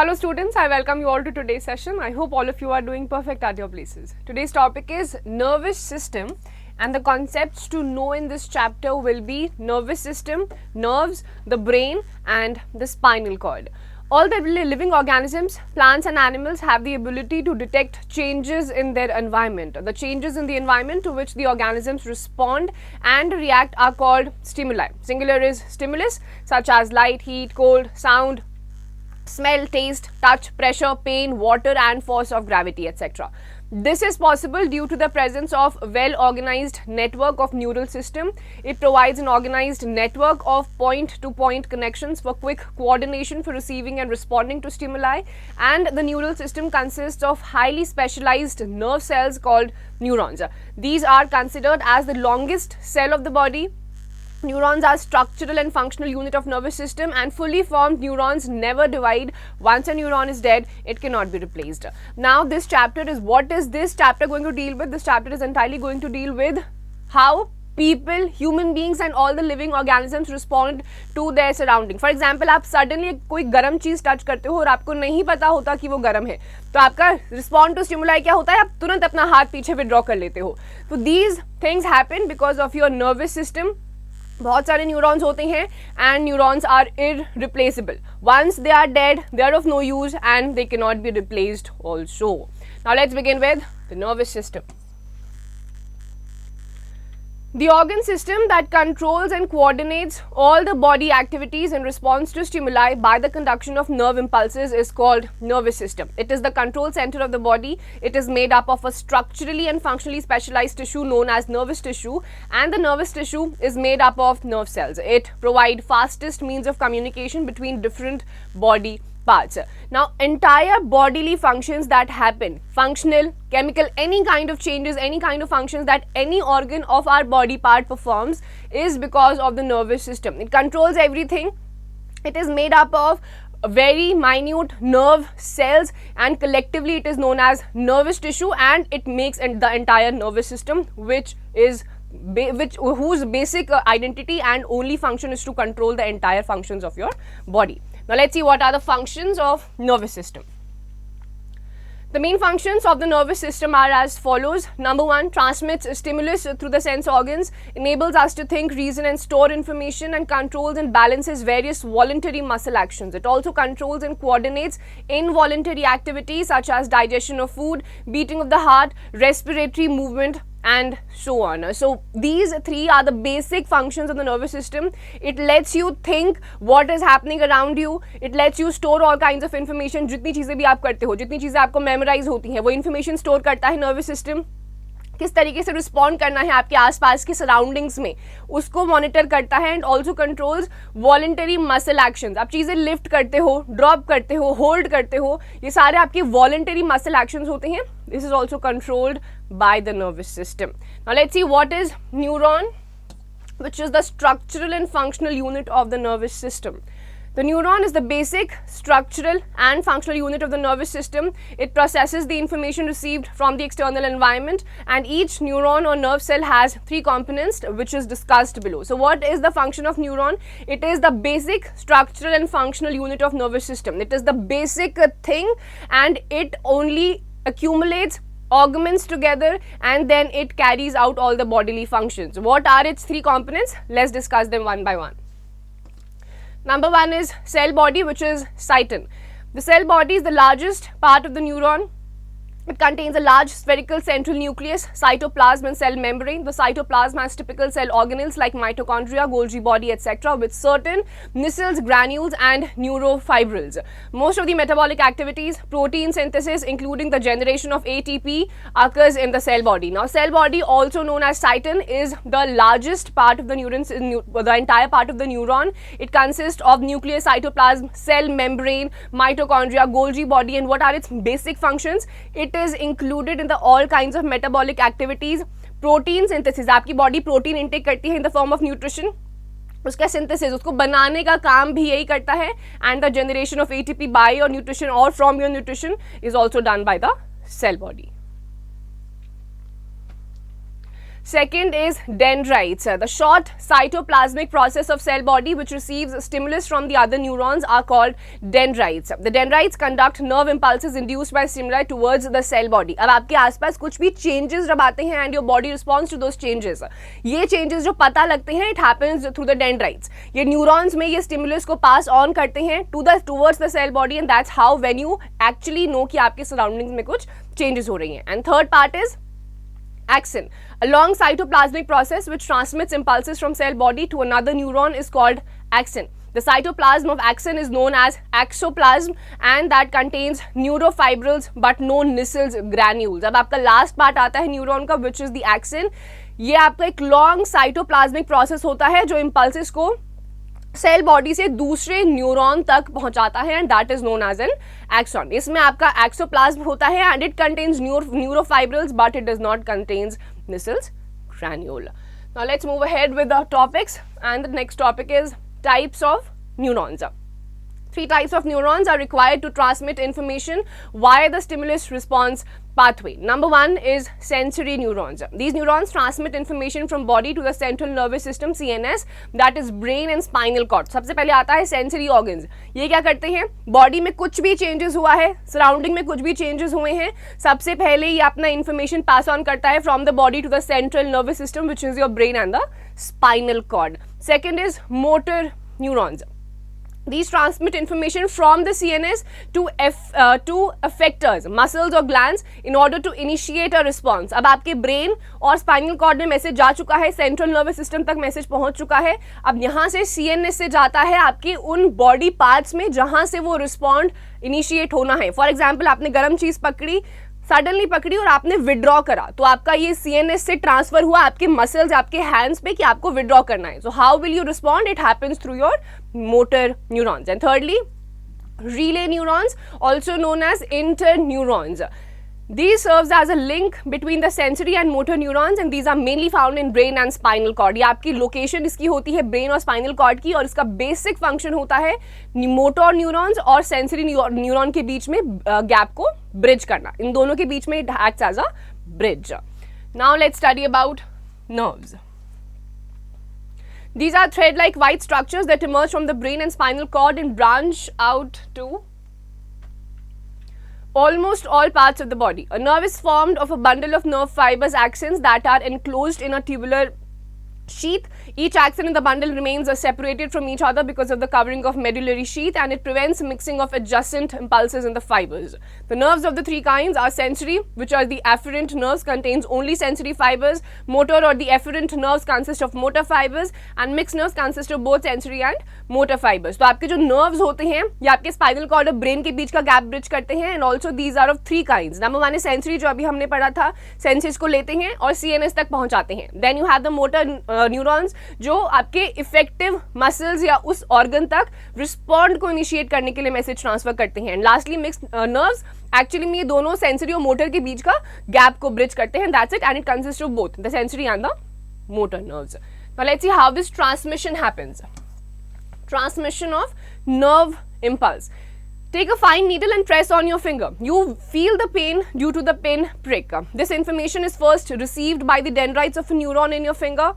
Hello students, I welcome you all to today's session. I hope all of you are doing perfect at your places. Today's topic is nervous system, and the concepts to know in this chapter will be nervous system, nerves, the brain and the spinal cord. All the living organisms, plants and animals have the ability to detect changes in their environment. The changes in the environment to which the organisms respond and react are called stimuli. Singular is stimulus such as light, heat, cold, sound, smell, taste, touch, pressure, pain, water and force of gravity, etc. This is possible due to the presence of well-organized network of neural system. It provides an organized network of point-to-point connections for quick coordination for receiving and responding to stimuli, and the neural system consists of highly specialized nerve cells called neurons. These are considered as the longest cell of the body. Neurons are structural and functional unit of nervous system, and fully formed neurons never divide. Once a neuron is dead, it cannot be replaced. Now this chapter is, what is this chapter going to deal with? This chapter is entirely going to deal with how people, human beings and all the living organisms respond to their surrounding. For example, आप suddenly कोई गर्म चीज touch करते हो और आपको नहीं पता होता कि वो गर्म है, तो आपका रिस्पॉन्ड टू स्टिमुलाई क्या होता है? आप तुरंत अपना हाथ पीछे विड्रॉ कर लेते हो. तो these things happen because of your nervous system. बहुत सारे न्यूरॉन्स होते हैं and neurons are irreplaceable. Once they are dead, they are of no use and they can not be replaced also. Now let's begin with the nervous system. The organ system that controls and coordinates all the body activities in response to stimuli by the conduction of nerve impulses is called nervous system. It is the control center of the body. It is made up of a structurally and functionally specialized tissue known as nervous tissue, and the nervous tissue is made up of nerve cells. It provides fastest means of communication between different body parts. Now, entire bodily functions that happen, functional, chemical, any kind of changes, any kind of functions that any organ of our body part performs is because of the nervous system. It controls everything. It is made up of very minute nerve cells, and collectively it is known as nervous tissue, and it makes the entire nervous system, which is whose basic identity and only function is to control the entire functions of your body. Now let's see what are the functions of nervous system. The main functions of the nervous system are as follows. Number one, transmits stimulus through the sense organs, enables us to think, reason and store information, and controls and balances various voluntary muscle actions. It also controls and coordinates involuntary activities such as digestion of food, beating of the heart, respiratory movement, and so on. So these three are the basic functions of the nervous system. It lets you think what is happening around you. It lets you store all kinds of information. जितनी चीज़ें भी आप करते हो, जितनी चीज़ें आपको memorise होती हैं, वो इन्फॉर्मेशन स्टोर करता है नर्वस सिस्टम. किस तरीके से रिस्पॉन्ड करना है आपके आसपास की सराउंडिंग्स में, उसको मॉनिटर करता है. And also controls voluntary muscle actions. आप चीज़ें लिफ्ट करते हो, ड्रॉप करते हो, होल्ड करते हो, ये सारे आपके वॉलंटरी मसल एक्शंस होते हैं. This is also controlled by the nervous system. Now let's see what is neuron, which is the structural and functional unit of the nervous system. The neuron is the basic structural and functional unit of the nervous system. It processes the information received from the external environment, and each neuron or nerve cell has three components, which is discussed below. So what is the function of neuron? It is the basic structural and functional unit of nervous system. It is the basic thing, and it only accumulates, augments together, and then it carries out all the bodily functions. What are its three components? Let's discuss them one by one. Number one is cell body, which is cyton. The cell body is the largest part of the neuron. It contains a large spherical central nucleus, cytoplasm and cell membrane. The cytoplasm has typical cell organelles like mitochondria, Golgi body, etc. with certain nacelles, granules and neurofibrils. Most of the metabolic activities, protein synthesis including the generation of ATP, occurs in the cell body. Now cell body, also known as cyton, is the largest part of the the entire part of the neuron. It consists of nucleus, cytoplasm, cell membrane, mitochondria, Golgi body. And what are its basic functions? It is included in the all kinds of metabolic activities. Protein synthesis, आपकी body protein intake करती है in the form of nutrition. उसका synthesis, उसको बनाने का काम भी यही करता है. And the generation of ATP by your nutrition और from your nutrition is also done by the cell body. Second is dendrites. The short cytoplasmic process of cell body which receives stimulus from the other neurons are called dendrites. The dendrites conduct nerve impulses induced by stimuli towards the cell body. अब आपके आसपास कुछ भी changes जब आते हैं and your body responds to those changes. ये changes जो पता लगते हैं it happens through the dendrites. ये neurons में ये stimulus को pass on करते हैं towards the cell body, and that's how when you actually know कि आपके surroundings में कुछ changes हो रही हैं. And third part is axon. A long cytoplasmic process which transmits impulses from cell body to another neuron is called axon. The cytoplasm of axon is known as axoplasm and that contains neurofibrils but no Nissls granules. अब आपका last part आता है neuron का which is the axon. ये आपका एक long cytoplasmic process होता है जो impulses को सेल बॉडी से दूसरे न्यूरॉन तक पहुंचाता है and that is known as an axon. इसमें आपका एक्सोप्लाज्म होता है and it contains neurofibrils but it does not contains Nissls granule. Now let's move ahead with the topics, and the next topic is types of neurons. 3 types of neurons are required to transmit information via the stimulus response pathway. Number 1 is sensory neurons. These neurons transmit information from body to the central nervous system CNS, that is brain and spinal cord. सबसे पहले आता है sensory organs. ये क्या करते हैं, body में कुछ भी चेंजेस हुआ है, सराउंडिंग में कुछ भी चेंजेस हुए हैं, सबसे पहले ये अपना इंफॉर्मेशन पास ऑन करता है from the body to the central nervous system which is your brain and the spinal cord. Second is motor neurons. These transmit information from the CNS to effectors, muscles or glands in order to initiate a response. अब आपके brain और spinal cord में message जा चुका है, central nervous system तक message पहुंच चुका है. अब यहाँ से CNS से जाता है आपके उन बॉडी पार्ट्स में जहाँ से वो रिस्पॉन्ड इनिशिएट होना है. फॉर एग्जाम्पल आपने गर्म चीज़ पकड़ी, सडनली पकड़ी और आपने विड्रॉ करा, तो आपका ये CNS से ट्रांसफर हुआ आपके मसल्स, आपके हैंड्स पे कि आपको विड्रॉ करना है. So how will you respond? It happens through your motor neurons. And thirdly, relay neurons, also known as interneurons. These serves as a link between the sensory and motor neurons and these are mainly found in brain and spinal cord. ये आपकी location इसकी होती है brain और spinal cord की और इसका basic function होता है मोटर न्यूरॉन्स और सेंसरी न्यूरॉन के बीच में गैप को ब्रिज करना. इन दोनों के बीच में it acts as a bridge. Now let's study about nerves. These are thread-like white structures that emerge from the brain and spinal cord and branch out to almost all parts of the body. A nerve is formed of a bundle of nerve fibers, axons that are enclosed in a tubular sheath. Each axon in the bundle remains separated from each other because of the covering of medullary sheath and it prevents mixing of adjacent impulses in the fibers. The nerves of the 3 kinds are sensory, which are the afferent nerves, contains only sensory fibers. Motor or the efferent nerves consist of motor fibers and mixed nerves consist of both sensory and motor fibers. तो आपके जो nerves होते हैं ये आपके spinal cord और brain के बीच का gap bridge करते हैं and also these are of 3 kinds. Number 1 is sensory जो अभी हमने पढ़ा था, senses को लेते हैं और CNS तक पहुंचाते हैं. Then you have the motor neurons जो आपके इफेक्टिव मसल्स या उस ऑर्गन तक रिस्पॉन्ड को इनिशिएट करने के लिए मैसेज ट्रांसफर करते हैं. And lastly mixed nerves actually में ये दोनों सेंसरी और मोटर के बीच का गैप को ब्रिज करते हैं. That's it and it consist of both the sensory and the motor nerves. Now let's see how this transmission happens. Transmission of nerve impulse. Take a fine needle and press on your finger. You feel the pain due to the pin prick. This information is first received by the dendrites of a neuron in your finger.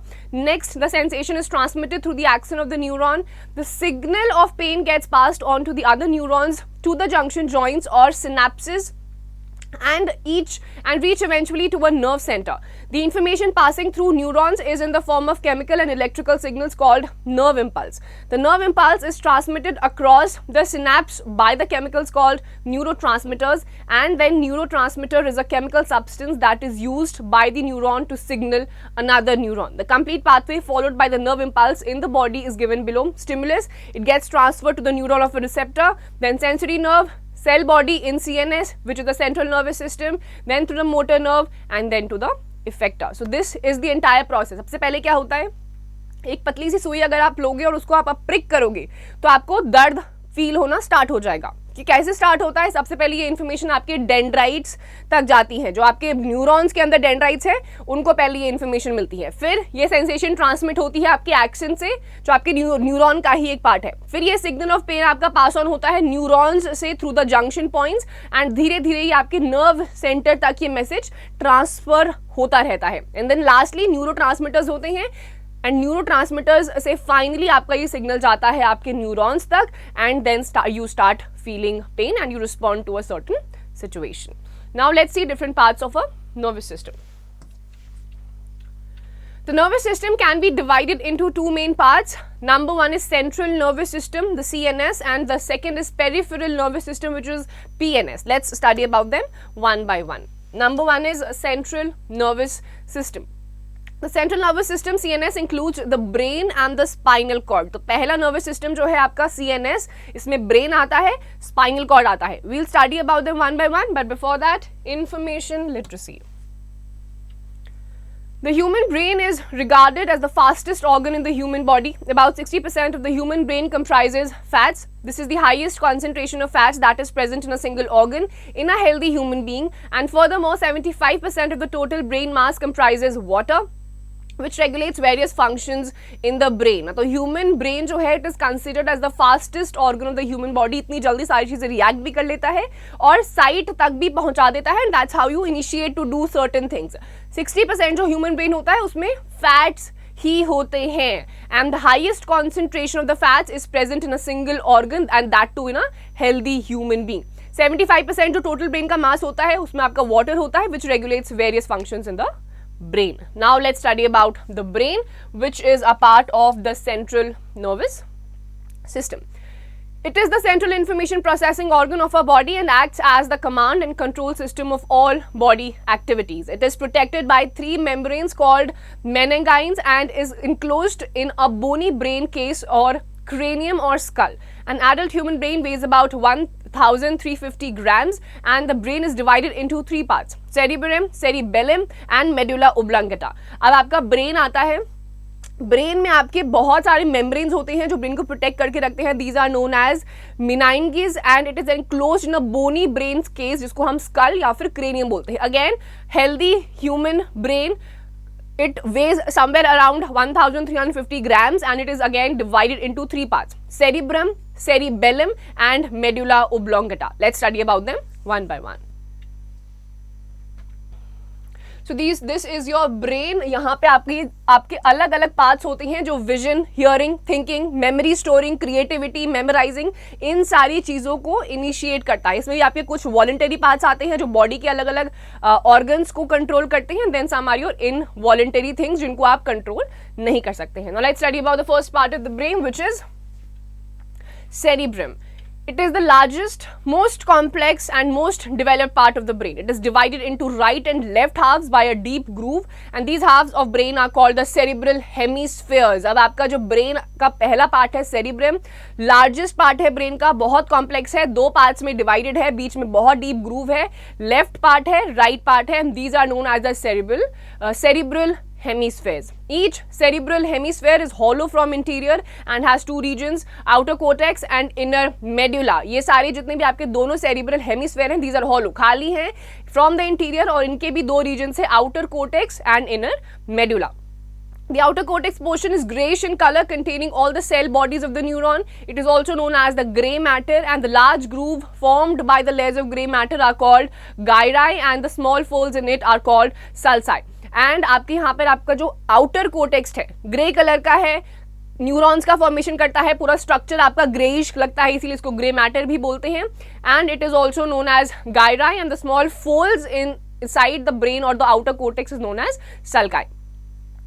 Next, the sensation is transmitted through the axon of the neuron. The signal of pain gets passed on to the other neurons to the junction joints or synapses and reach eventually to a nerve center. The information passing through neurons is in the form of chemical and electrical signals called nerve impulse. The nerve impulse is transmitted across the synapse by the chemicals called neurotransmitters, and then neurotransmitter is a chemical substance that is used by the neuron to signal another neuron. The complete pathway followed by the nerve impulse in the body is given below. Stimulus, it gets transferred to the neuron of a receptor, then sensory nerve, cell body in CNS, which is the central nervous system, then to the motor nerve and then to the effector. So this is the entire process. सबसे पहले क्या होता है, एक पतली सी सुई अगर आप लोगे और उसको आप प्रिक करोगे तो आपको दर्द फील होना स्टार्ट हो जाएगा. कि कैसे स्टार्ट होता है, सबसे पहले ये इन्फॉर्मेशन आपके डेंड्राइट्स तक जाती है, जो आपके न्यूरॉन्स के अंदर डेंड्राइट्स है उनको पहले ये इन्फॉर्मेशन मिलती है। फिर ये सेंसेशन ट्रांसमिट होती है आपके एक्शन से, जो आपके न्यूरॉन का ही एक पार्ट है। फिर ये सिग्नल ऑफ पेन आपका पास ऑन होता है न्यूरॉन्स से through the junction points and धीरे धीरे ये आपके नर्व सेंटर तक ये मैसेज ट्रांसफर होता रहता है। एंड देन लास्टली न्यूरोट्रांसमीटर्स होते हैं एंड न्यूरोट्रांसमीटर्स से फाइनली आपका ये सिग्नल जाता है आपके न्यूरॉन्स तक and then you start feeling pain and you respond to a certain situation. Now let's see different parts of a nervous system. The nervous system can be divided into two main parts. Number one is central nervous system, the CNS, and the second is peripheral nervous system, which is PNS. Let's study about them one by one. Number one is central nervous system. The central nervous system CNS includes the brain and the spinal cord. तो पहला nervous system जो है आपका CNS, इसमें brain आता है, spinal cord आता है. We'll study about them one by one, but before that, information literacy. The human brain is regarded as the fastest organ in the human body. About 60% of the human brain comprises fats. This is the highest concentration of fats that is present in a single organ in a healthy human being. And furthermore, 75% of the total brain mass comprises water, which regulates various functions in the brain. तो human brain जो है it is considered as the fastest organ of the human body. इतनी जल्दी सारी चीजें react भी कर लेता है और साइट तक भी पहुंचा देता है and that's how you initiate to do certain things. 60% जो human brain होता है उसमें fats ही होते हैं and the highest concentration of the fats is present in a single organ and that too in a healthy human being. 75% जो total brain का mass होता है उसमें आपका water होता है which regulates various functions in the brain. Now let's study about the brain, which is a part of the central nervous system. It is the central information processing organ of our body and acts as the command and control system of all body activities. It is protected by three membranes called meninges and is enclosed in a bony brain case or cranium or skull. An adult human brain weighs about 1,350 grams and the brain is divided into three parts: cerebrum, cerebellum and medulla oblongata. अब आपका brain आता है, brain में आपके बहुत सारे membranes होते हैं जो ब्रेन को प्रोटेक्ट करके रखते हैं. These are known as meninges and it is enclosed in a bony brain case जिसको हम स्कल या फिर क्रेनियम बोलते हैं. Again healthy human brain, it weighs somewhere around 1,350 grams and it is again divided into three parts: cerebrum, cerebellum and medulla oblongata. Let's study about them one by one. So this is your brain. यहाँ पे आपके अलग अलग parts होते हैं जो vision, hearing, thinking, memory storing, creativity, memorising, इन सारी चीज़ों को इनिशिएट करता है. इसमें आपके कुछ वॉलंटरी पार्ट्स आते हैं जो बॉडी के अलग अलग ऑर्गन्स को कंट्रोल करते हैं. Then some are your involuntary things जिनको आप कंट्रोल नहीं कर सकते हैं. Now let's study about the first part of the brain which is cerebrum. It is the largest, most complex and most developed part of the brain. It is divided into right and left halves by a deep groove and these halves of brain are called the cerebral hemispheres. अब आपका जो brain का पहला part है cerebrum, largest part है brain का, बहुत complex है, दो parts में divided है, बीच में बहुत deep groove है, left part है, right part है, and these are known as the cerebral hemispheres. Each cerebral hemisphere is hollow from interior and has two regions, outer cortex and inner medulla. ये सारे जितने भी आपके दोनों cerebral hemisphere हैं, these are hollow, खाली हैं from the interior और इनके भी दो regions है, outer cortex and inner medulla. The outer cortex portion is grayish in color, containing all the cell bodies of the neuron. It is also known as the gray matter, and the large groove formed by the layers of gray matter are called gyri and the small folds in it are called sulci. And आपके यहाँ पर आपका जो outer cortex है grey colour का है, neurons का formation करता है, पूरा स्ट्रक्चर आपका ग्रेइश लगता है, इसीलिए इसको ग्रे मैटर भी बोलते हैं. And it is also known as gyri and the small folds inside the brain or the outer cortex is known as sulci.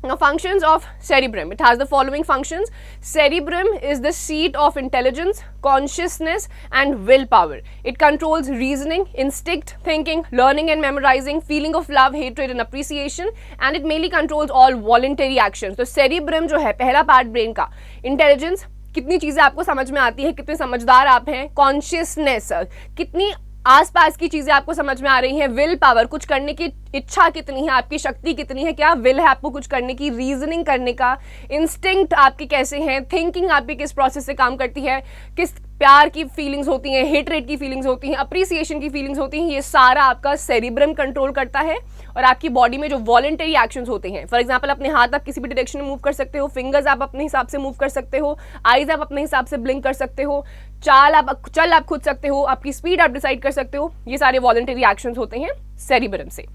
Now functions of cerebrum. It has the following functions. Cerebrum is the seat of intelligence, consciousness and willpower. It controls reasoning, instinct, thinking, learning and memorizing, feeling of love, hatred and appreciation, and it mainly controls all voluntary actions. तो cerebrum जो है पहला part brain का, intelligence, कितनी चीजें आपको समझ में आती है, कितने समझदार आप हैं, कॉन्शियसनेस, कितनी आसपास की चीजें आपको समझ में आ रही हैं, विल पावर, कुछ करने की इच्छा कितनी है, आपकी शक्ति कितनी है, क्या विल है आपको कुछ करने की, रीजनिंग करने का, इंस्टिंक्ट आपके कैसे हैं, थिंकिंग आपकी किस प्रोसेस से काम करती है, किस प्यार की फीलिंग्स होती हैं, हेटरेट की फीलिंग्स होती हैं, अप्रिसिएशन की फीलिंग्स होती हैं, ये सारा आपका सेरिब्रम कंट्रोल करता है। और आपकी बॉडी में जो वॉलंटरी एक्शंस होते हैं, फॉर एग्जांपल अपने हाथ आप किसी भी डायरेक्शन में मूव कर सकते हो, फिंगर्स आप अपने हिसाब से मूव कर सकते हो, आईज आप अपने हिसाब से ब्लिंक कर सकते हो, चल आप खुद सकते हो, आपकी स्पीड आप डिसाइड कर सकते हो, ये सारे वॉलंटरी एक्शंस होते हैं सेरिब्रम से।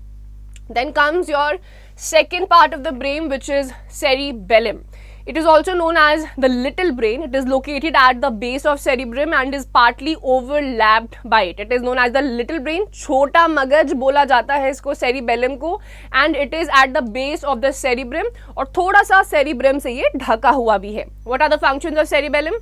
Then comes your second part of the brain, which is cerebellum. It is also known as the little brain. It is located at the base of cerebrum and is partly overlapped by it. It is known as the little brain. छोटा मगज बोला जाता है इसको, cerebellum को, and it is at the base of the cerebrum, और थोड़ा सा cerebrum से ये ढका हुआ भी है. What are the functions of cerebellum?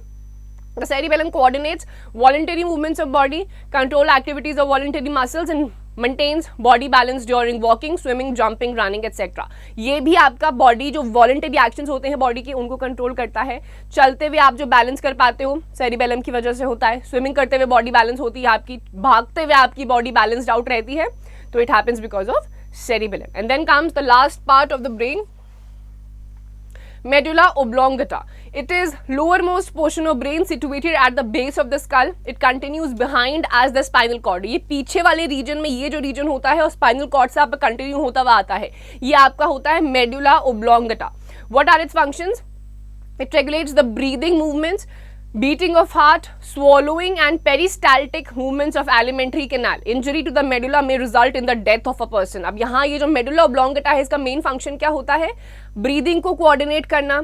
The cerebellum coordinates voluntary movements of body, control activities of voluntary muscles, and maintains body balance during walking, swimming, jumping, running, etc. ये भी आपका बॉडी जो वॉलंटरी एक्शंस होते हैं body के, उनको control करता है। चलते हुए आप जो बैलेंस कर पाते हो, सेरिबेलम की वजह से होता है। स्विमिंग करते हुए बॉडी बैलेंस होती है आपकी, भागते हुए आपकी बॉडी बैलेंस्ड आउट रहती है, तो it happens because of cerebellum. And then comes the last part of the brain, medulla oblongata. It is lowermost portion of brain situated at the base of the skull. It continues behind as the spinal cord. ये पीछे वाले reason में ये जो reason होता है और spinal cord से आपका कंटिन्यू होता हुआ आता है, ये आपका होता है medulla oblongata. What are its functions? It regulates the breathing movements, beating of heart, swallowing and peristaltic movements of alimentary canal. Injury to the medulla may result in the death of a person. अब यहाँ ये जो medulla oblongata है, इसका main function क्या होता है? Breathing को कोऑर्डिनेट करना,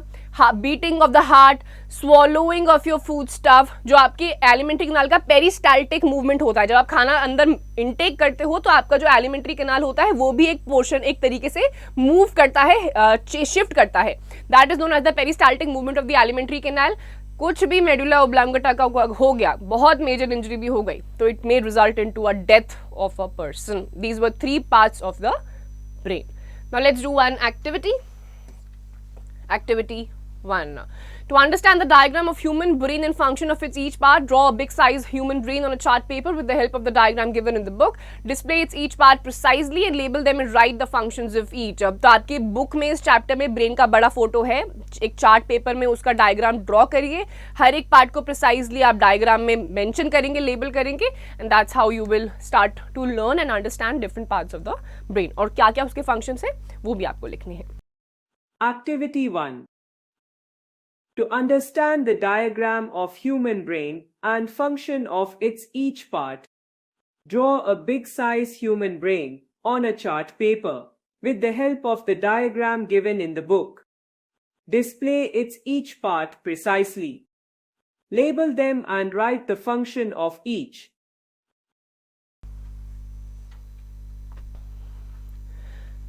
beating of the heart, swallowing of your food stuff, जो आपकी एलिमेंट्री कैनाल का पेरिस्टाल्टिक मूवमेंट होता है। जब आप खाना अंदर इनटेक करते हो तो आपका जो एलिमेंट्री कैनाल होता है वो भी एक पोर्शन एक तरीके से मूव करता है, शिफ्ट करता है। That is known as the peristaltic movement of the alimentary canal. कुछ भी मेडुला ओब्लांगटा का हो गया, बहुत मेजर इंजरी भी हो गई, तो it may result into a death of a person. These were 3 parts of the brain. Now let's do one activity. Activity 1. To understand the diagram of human brain and function of its each part, draw a big size human brain on a chart paper with the help of the diagram given in the book. Display its each part precisely and label them and write the functions of each. अब तो आपकी book में इस chapter में brain का बड़ा photo है, एक चार्ट पेपर में उसका डायग्राम ड्रॉ करिए, हर एक पार्ट को प्रिसाइजली आप डायग्राम में मेंशन करेंगे, लेबल करेंगे, and that's how you will start to learn and understand different parts of the brain, और क्या क्या उसके फंक्शंस हैं वो भी आपको लिखने हैं. Activity 1. To understand the diagram of human brain and function of its each part, draw a big size human brain on a chart paper with the help of the diagram given in the book. Display its each part precisely. Label them and write the function of each.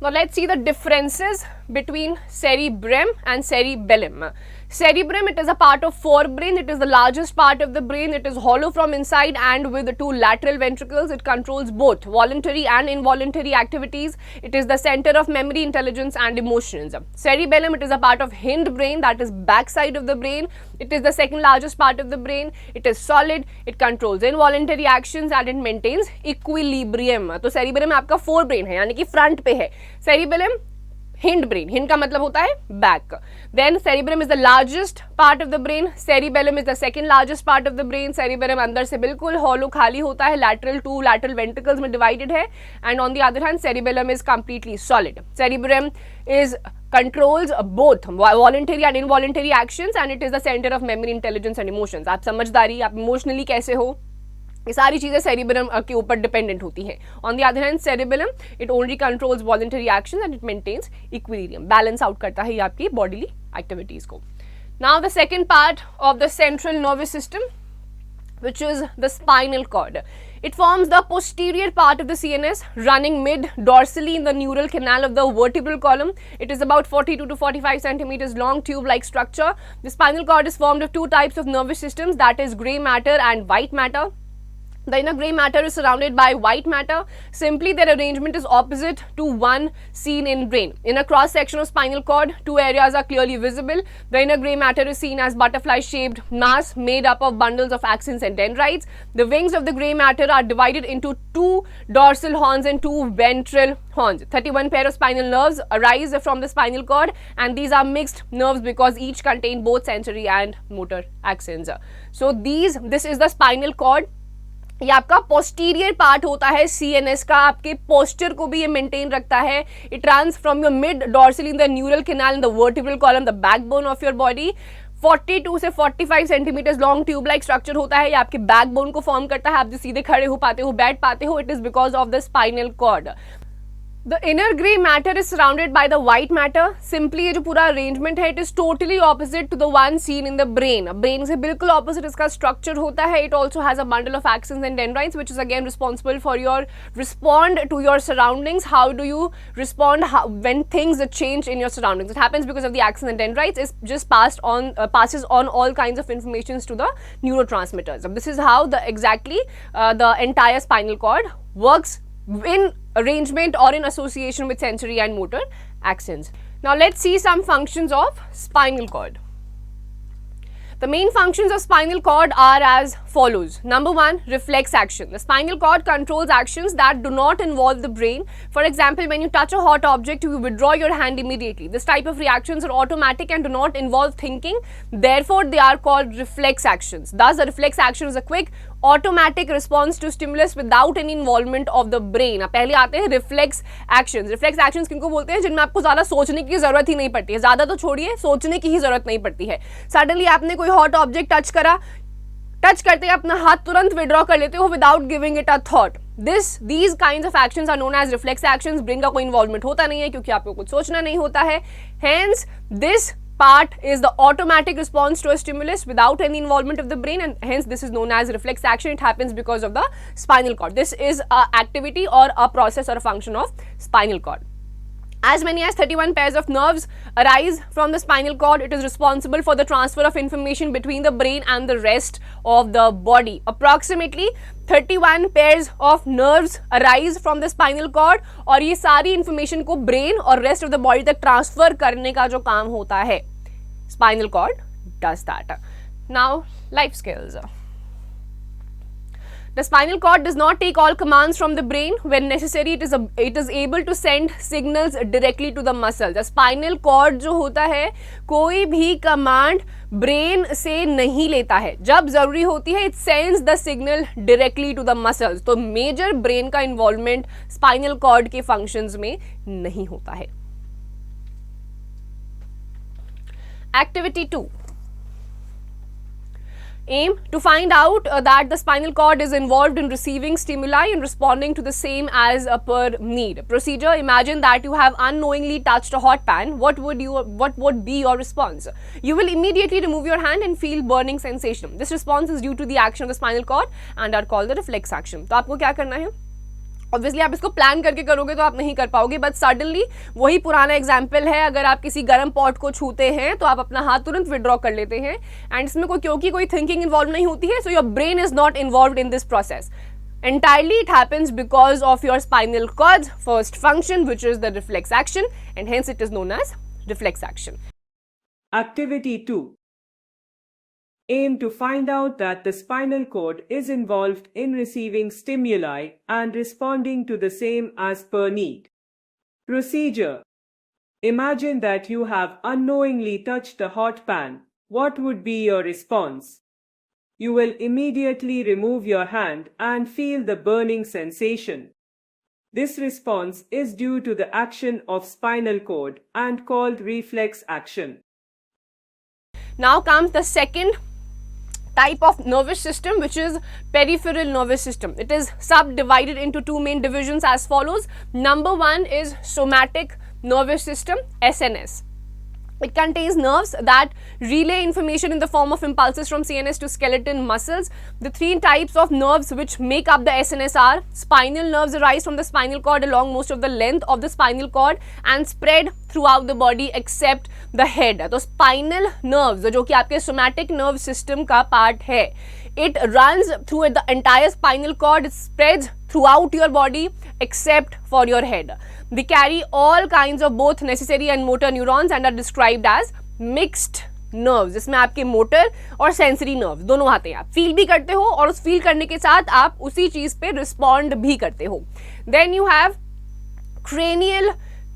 Now let's see the differences between cerebrum and cerebellum. Cerebrum, it is a part of forebrain. It is the largest part of the brain. It is hollow from inside and with 2 lateral ventricles. It controls both voluntary and involuntary activities. It is the center of memory, intelligence and emotions. Cerebellum, it is a part of hindbrain, that is back side of the brain. It is the second largest part of the brain. It is solid. It controls involuntary actions and it maintains equilibrium. तो cerebellum आपका forebrain है, यानी कि front पे है. Cerebellum hind brain, hind का मतलब होता है back. Then cerebrum is the largest part of the brain, cerebellum is the second largest part of the brain. Cerebellum अंदर से बिल्कुल हॉलो खाली होता है, लैटरल 2 लैटरल वेंट्रिकल्स में डिवाइडेड है, and on the other hand cerebellum is completely solid. Cerebrum is controls both voluntary and involuntary actions and it is the centre of memory, intelligence and emotions. आप समझदारी, आप emotionally कैसे हो, ये सारी चीजें सेरिबेलम के ऊपर डिपेंडेंट होती हैं. On the other hand cerebellum it only controls voluntary action and it maintains equilibrium, balance out करता है ये आपकी बॉडीली एक्टिविटीज को. Now the second part of the central nervous system, which is the spinal cord. It forms the posterior part of the CNS, running mid-dorsally in the neural canal of the vertebral column. It is about 42 to 45 centimeters long, tube-like structure. The spinal cord is formed of 2 types of nervous systems, that is grey matter and white matter. The inner grey matter is surrounded by white matter. Simply, their arrangement is opposite to one seen in brain. In a cross section of spinal cord, two areas are clearly visible. The inner grey matter is seen as butterfly-shaped mass made up of bundles of axons and dendrites. The wings of the grey matter are divided into two dorsal horns and two ventral horns. 31 pair of spinal nerves arise from the spinal cord, and these are mixed nerves because each contain both sensory and motor axons. So this is the spinal cord. ये आपका posterior part होता है CNS का, आपके posture को भी ये maintain रखता है. It runs from your mid dorsal in the neural canal in the vertebral column, the backbone of your body. 42 से 45 centimetre long tube like structure होता है. ये आपके बैकबोन को फॉर्म करता है. आप जो सीधे खड़े हो पाते हो, बैठ पाते हो, it is because of the spinal cord. The inner grey matter is surrounded by the white matter. Simply ये जो पूरा arrangement है, it is totally opposite to the one seen in the brain. Brain से बिल्कुल opposite इसका structure होता है. It also has a bundle of axons and dendrites, which is again responsible for your respond to your surroundings. How do you respond when things change in your surroundings? It happens because of the axons and dendrites. It just passes on all kinds of informations to the neurotransmitters. This is how the entire spinal cord works in arrangement or in association with sensory and motor axons. Now let's see some functions of spinal cord. The main functions of spinal cord are as follows. Number 1, reflex action. The spinal cord controls actions that do not involve the brain. For example, when you touch a hot object, you withdraw your hand immediately. This type of reactions are automatic and do not involve thinking. Therefore, they are called reflex actions. Thus, the reflex action is a quick, automatic response to stimulus without any involvement of the brain. अब पहले आते हैं reflex actions. Reflex actions किनको बोलते हैं? जिनमें आपको ज़्यादा सोचने की ज़रूरत ही नहीं पड़ती है. ज़्यादा तो छोड़िए, सोचने की ही ज़रूरत नहीं पड़ती है. Suddenly आपने कोई हॉट ऑब्जेक्ट टच करा, टच करते ही अपना हाथ तुरंत विड्रॉ कर लेते हो without giving it a thought. These kinds of actions are known as reflex actions. Brain का कोई इन्वॉल्वमेंट होता नहीं है क्योंकि आपको कुछ सोचना नहीं होता है. Hence, this part is the automatic response to a stimulus without any involvement of the brain, and hence this is known as reflex action. It happens because of the spinal cord. This is a activity or a process or a function of spinal cord. As many as 31 pairs of nerves arise from the spinal cord. It is responsible for the transfer of information between the brain and the rest of the body. Approximately 31 pairs of nerves arise from the spinal cord, और ये सारी information को brain और rest of the body तक transfer करने का जो काम होता है, spinal cord does that. Now, life skills. The spinal cord does not take all commands from the brain. When necessary, it is able to send signals directly to the muscle. The spinal cord जो होता है, कोई भी command brain से नहीं लेता है. जब जरूरी होती है, it sends the signal directly to the muscles. तो major brain का involvement spinal cord के functions में नहीं होता है. Activity 2. Aim to find out that the spinal cord is involved in receiving stimuli and responding to the same as per need. Procedure: imagine that you have unknowingly touched a hot pan. What would be your response? You will immediately remove your hand and feel burning sensation. This response is due to the action of the spinal cord and are called the reflex action. तो आपको क्या करना है? Obviously आप इसको plan करके करोगे तो आप नहीं कर पाओगे, बट सडनली वही पुराना एग्जाम्पल है. अगर आप किसी गर्म पॉट को छूते हैं तो आप अपना हाथ तुरंत विड्रॉ कर लेते हैं, एंड इसमें क्योंकि कोई थिंकिंग इन्वॉल्व नहीं होती है, so your brain is not involve in this process. Entirely it happens because of your spinal cord's first function, which is the reflex action, and hence it is known as reflex action. Activity 2. Aim to find out that the spinal cord is involved in receiving stimuli and responding to the same as per need. Procedure: imagine that you have unknowingly touched a hot pan. What would be your response? You will immediately remove your hand and feel the burning sensation. This response is due to the action of spinal cord and called reflex action. Now comes the second type of nervous system, which is peripheral nervous system. It is subdivided into two main divisions as follows. Number 1 is somatic nervous system, SNS. It contains nerves that relay information in the form of impulses from CNS to skeleton muscles. The three types of nerves which make up the SNS are: spinal nerves arise from the spinal cord along most of the length of the spinal cord and spread throughout the body except the head. तो spinal nerves जो कि आपके somatic nerve system का part है, it runs through the entire spinal cord, it spreads throughout your body except for your head. They carry all kinds of both necessary and motor neurons and are described as mixed nerves, जिसमें आपके motor और sensory nerve दोनों आते हैं. आप feel भी करते हो और उस फील करने के साथ आप उसी चीज पे रिस्पॉन्ड भी करते हो. Then you have cranial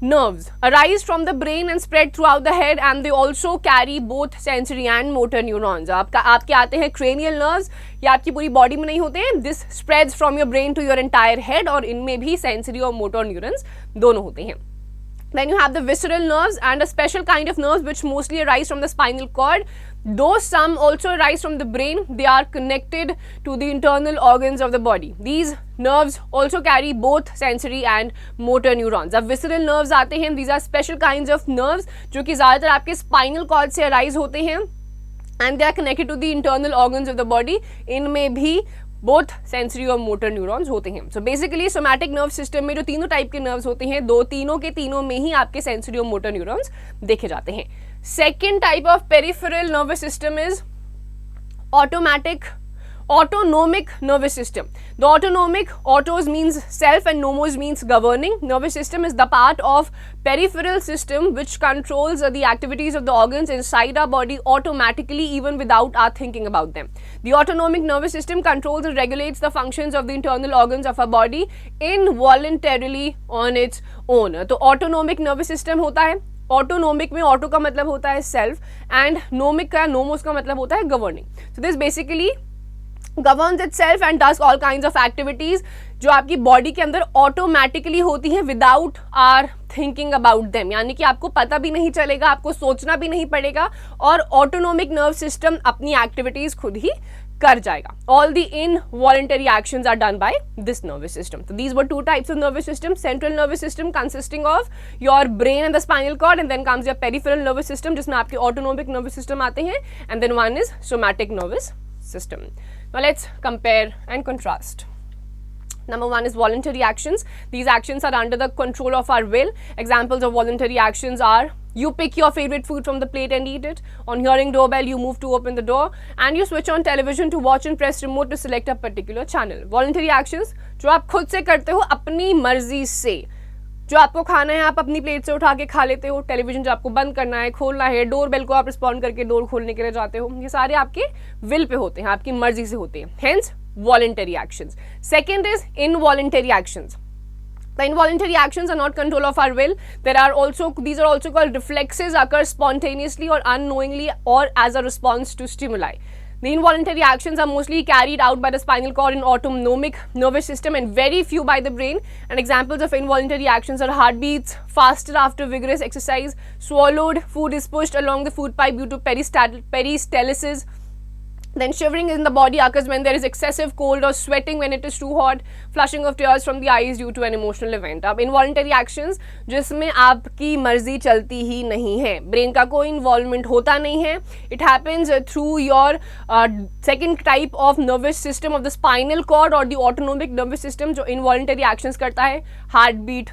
nerves arise from the brain and spread throughout the head and they also carry both sensory and motor neurons. आपके आते हैं cranial nerves, ये आपकी पूरी बॉडी में नहीं होते हैं. This spreads from your brain to your entire head और इनमें भी sensory और motor neurons दोनों होते हैं. Then you have the visceral nerves and a special kind of nerves which mostly arise from the spinal cord. Though some also arise from the brain, they are connected to the internal organs of the body. These nerves also carry both sensory and motor neurons. अब visceral nerves आते हैं. These are special kinds of nerves जो कि ज़्यादातर आपके spinal cord से arise होते हैं and they are connected to the internal organs of the body. इनमें भी बोथ सेंसरी और मोटर न्यूरॉन्स होते हैं. So basically somatic nerve system में जो तीनों टाइप के नर्व्स होते हैं, तीनों के तीनों में ही आपके सेंसरी और मोटर न्यूरॉन्स देखे जाते हैं. Second type of peripheral nervous system is autonomic nervous system. The autonomic, autos means self and nomos means governing. Nervous system is the part of peripheral system which controls the activities of the organs inside our body automatically even without our thinking about them. The autonomic nervous system controls and regulates the functions of the internal organs of our body involuntarily on its own. तो autonomic nervous system होता है. Autonomic में auto का मतलब होता है self and नोमिक का nomos का मतलब होता है governing. So this basically governs itself and does all kinds of activities जो आपकी बॉडी के अंदर ऑटोमेटिकली होती हैं without our thinking about them. यानी कि आपको पता भी नहीं चलेगा, आपको सोचना भी नहीं पड़ेगा और ऑटोनोमिक नर्व सिस्टम अपनी एक्टिविटीज खुद ही कर जाएगा. All the involuntary actions are done by this nervous system. So these were two types of nervous system. Central nervous system consisting of your brain and the spinal cord, and then comes your peripheral nervous system जिसमें आपके autonomic nervous system आते हैं, and then one is somatic nervous system. Now let's compare and contrast. Number one is voluntary actions. These actions are under the control of our will. Examples of voluntary actions are you pick your favorite food from the plate and eat it. On hearing doorbell, you move to open the door and you switch on television to watch and press remote to select a particular channel. Voluntary actions जो आप खुद से करते हो अपनी मर्जी से. जो आपको खाना है आप अपनी प्लेट से उठा के खा लेते हो. टेलीविजन जो आपको बंद करना है, खोलना है, डोर बेल को आप रिस्पॉन्ड करके डोर खोलने के लिए जाते हो, ये सारे आपके विल पे होते हैं, आपकी मर्जी से होते हैं. Hence voluntary actions. Second is involuntary actions. The involuntary actions are not control of our will. These are also called reflexes, occur spontaneously or unknowingly or as a response to stimuli. The involuntary actions are mostly carried out by the spinal cord and autonomic nervous system and very few by the brain. And examples of involuntary actions are heartbeats, faster after vigorous exercise, swallowed food is pushed along the food pipe due to peristalsis. Then shivering in the body occurs when there is excessive cold or sweating when it is too hot, flushing of tears from the eyes due to an emotional event. अब involuntary actions जिसमें आपकी मर्जी चलती ही नहीं है, brain का कोई involvement होता नहीं है. It happens through your second type of nervous system of the spinal cord or the autonomic nervous system जो involuntary actions करता है. हार्ट बीट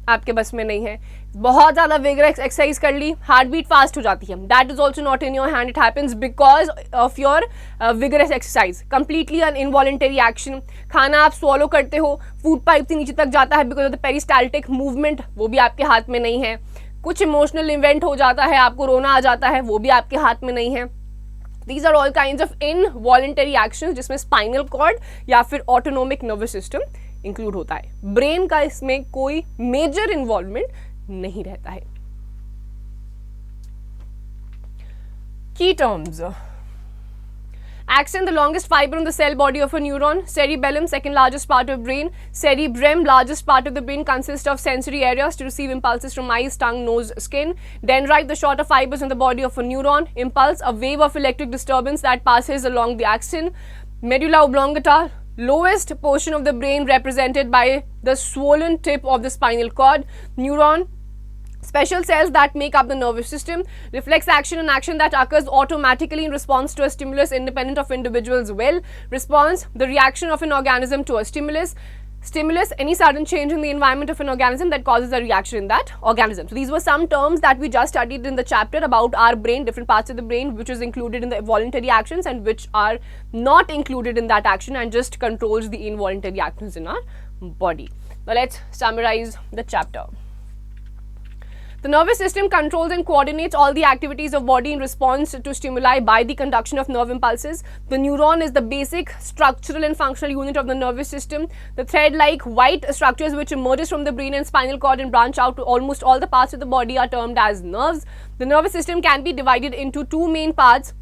आपके बस में नहीं है, बहुत ज़्यादा विगरस एक्सरसाइज कर ली, हार्ट बीट फास्ट हो जाती है. That is also not in your hand, it happens because of your vigorous exercise. Completely an involuntary action. खाना आप स्वॉलो करते हो, फूड पाइप से नीचे तक जाता है because of the peristaltic movement, वो भी आपके हाथ में नहीं है. कुछ इमोशनल इवेंट हो जाता है, आपको रोना आ जाता है, वो भी आपके हाथ में नहीं है. These are all kinds of involuntary actions जिसमें स्पाइनल कॉर्ड या फिर ऑटोनोमिक नर्वस सिस्टम इंक्लूड होता है. ब्रेन का इसमें कोई मेजर इन्वॉल्वमेंट नहीं रहता है. की terms. Axon, the longest fiber in the cell body of a neuron. Cerebellum, second largest part of brain. Cerebrum, largest part of the brain, consists of sensory areas to receive impulses from eyes, tongue, nose, skin. Dendrite, the shorter fibers in the body of a neuron. Impulse, a wave of electric disturbance that passes along the axon. Medulla oblongata, lowest portion of the brain represented by the swollen tip of the spinal cord. Neuron, special cells that make up the nervous system. Reflex action, an action that occurs automatically in response to a stimulus independent of individual's will. Response, the reaction of an organism to a stimulus. stimulus, any sudden change in the environment of an organism that causes a reaction in that organism. So these were some terms that we just studied in the chapter about our brain, different parts of the brain which is included in the voluntary actions and which are not included in that action and just controls the involuntary actions in our body. Now let's summarize the chapter. The nervous system controls and coordinates all the activities of body in response to stimuli by the conduction of nerve impulses. The neuron is the basic structural and functional unit of the nervous system. The thread-like white structures which emerges from the brain and spinal cord and branch out to almost all the parts of the body are termed as nerves. The nervous system can be divided into two main parts: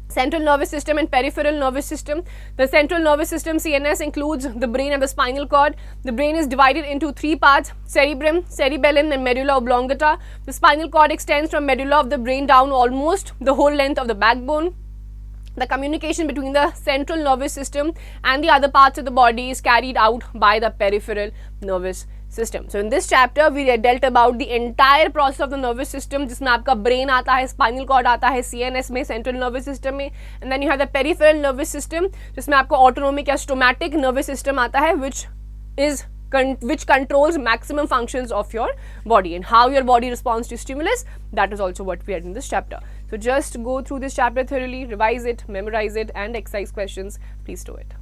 central nervous system and peripheral nervous system. The central nervous system CNS includes the brain and the spinal cord. The brain is divided into three parts: cerebrum, cerebellum and medulla oblongata. The spinal cord extends from medulla of the brain down almost the whole length of the backbone. The communication between the central nervous system and the other parts of the body is carried out by the peripheral nervous system. So in this chapter we dealt about the entire process of the nervous system, जिसमें आपका brain आता है, spinal cord आता है CNS में, central nervous system में, and then you have the peripheral nervous system जिसमें आपका autonomic या stomatic nervous system आता है, which controls maximum functions of your body, and how your body responds to stimulus. That is also what we had in this chapter. So just go through this chapter thoroughly, revise it, memorize it, and exercise questions. Please do it.